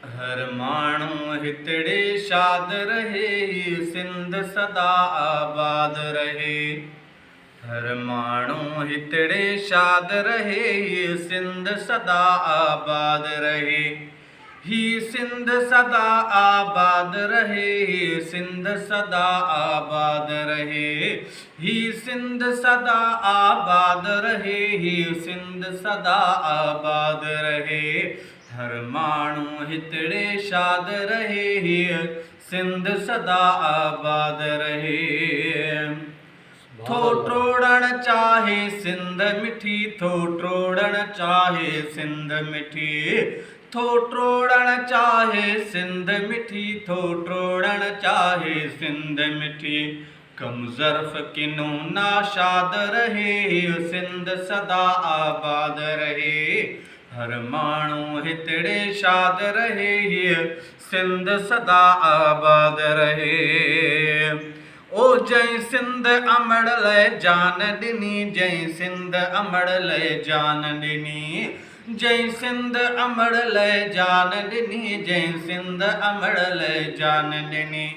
हर माण्हू हितड़े शाद रहे, सिंध सदा आबाद रहे। हर माण्हू हितड़े शाद रहे, सिंध सदा आबाद रहे। ही सिंध सदा आबाद रहे, सिंध सदा आबाद रहे। ही सिंध सदा आबाद रहे, ही सिंध सदा आबाद रहे। हर माण्हू हितड़े शाद रहे, सिंध सदा आबाद रहे। थो टोड़ण चाहे सिंध मिठी, थो टोड़ण चाहे सिंध मिठी। थो टोड़ण चाहे सिंध मिठी, थो टोड़ण चाहे सिंध मिठी। कम ज़र्फ़ किनो नाशाद रहे, सिंध सदा आबाद रहे। हर माण्हू हितड़े शाद रहे, सिंध सदा आबाद रहे। ओ जय सिंध अमड़ लय जान ॾिनी, जय सिंध अमड़ लय जान ॾिनी। जय सिंध अमड़ लय जान ॾिनी, जय सिंध अमड़ लय जान ॾिनी।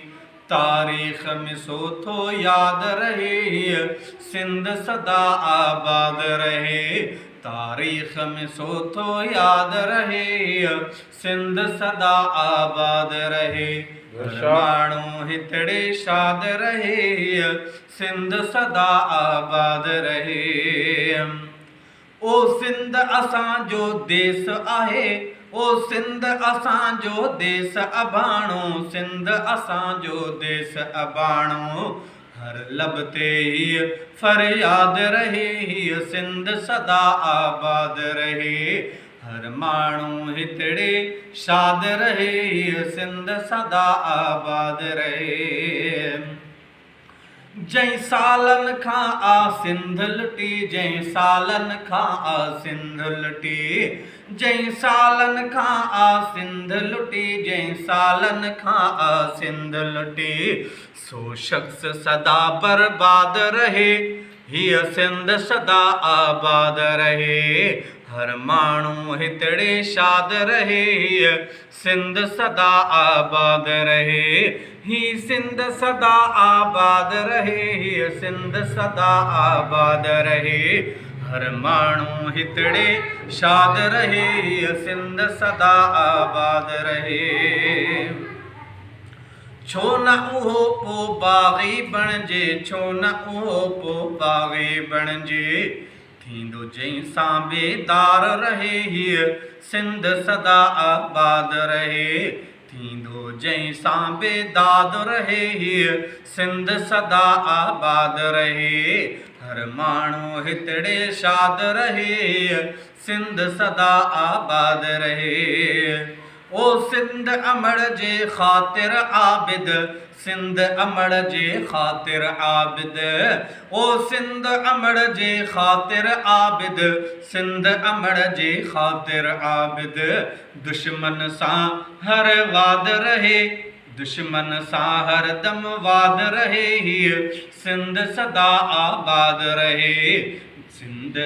तारीख़ में सोथो याद रहे, सिंध सदा आबाद रहे। तारीख़ में सोथो याद रहे, सिंध सदा आबाद रहे। माण्हू हितड़े शाद रहे, सिंध सदा आबाद रहे। ओ सिंध असांजो देश आहे, ओ सिंध असांजो देश अबाणो, सिंध असांजो देश अबाणो। हर लब ते ही फरियाद रहे, सिंध सदा आबाद रहे। हर माण्हू हितड़े शाद रहे, सिंध सदा आबाद रहे। जंहिं सालन खां आ सिंध लुटी, जंहिं सालन खां आ सिंध लुटी। जंहिं सालन खां आ सिंध लुटी, जंहिं सालन खां आ सिंध लुटी। सो शख्स सदा बर्बाद रहे, हीअ सिंध सदा आबाद रहे। हर माण्हू हितड़े शाद रहे, सिंध सदा आबाद रहे। ही सिंध सदा आबाद रहे, सिंध सदा आबाद रहे। हर माण्हू हितड़े शाद रहे, सिंध सदा आबाद रहे। छो न उहो पो बाग़ी बणिजे, छो न उहो पो बाग़ी बणिजे। थींदो जंहिं सां बेदार रहे, हीअ सिंध सदा आबाद रहे। थींदो जंहिं सां बेदाद रहे, हीअ सिंध सदा आबाद रहे। हर माण्हू हितड़े शाद रहे, सिंध सदा आबाद रहे। ओ सिंध अमड़ जे ख़ातिर आबिद, सिंध अमड़ जे ख़ातिर आबिद। ओ सिंध अमड़ जे ख़ातिर आबिद, सिंध अमड़ जे ख़ातिर आबिद। दुश्मन सां हर वाद रहे, दुश्मन सां हर दम वाद रहे। हीअ सिंध सदा आबाद रहे। सिंध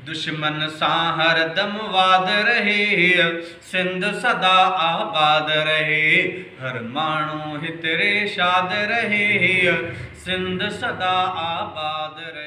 दुश्मन सां हर दम वाद रहे, सिंध सदा आबाद रहे। हर माण्हू हितड़े शाद रहे, सिंध सदा आबाद रहे।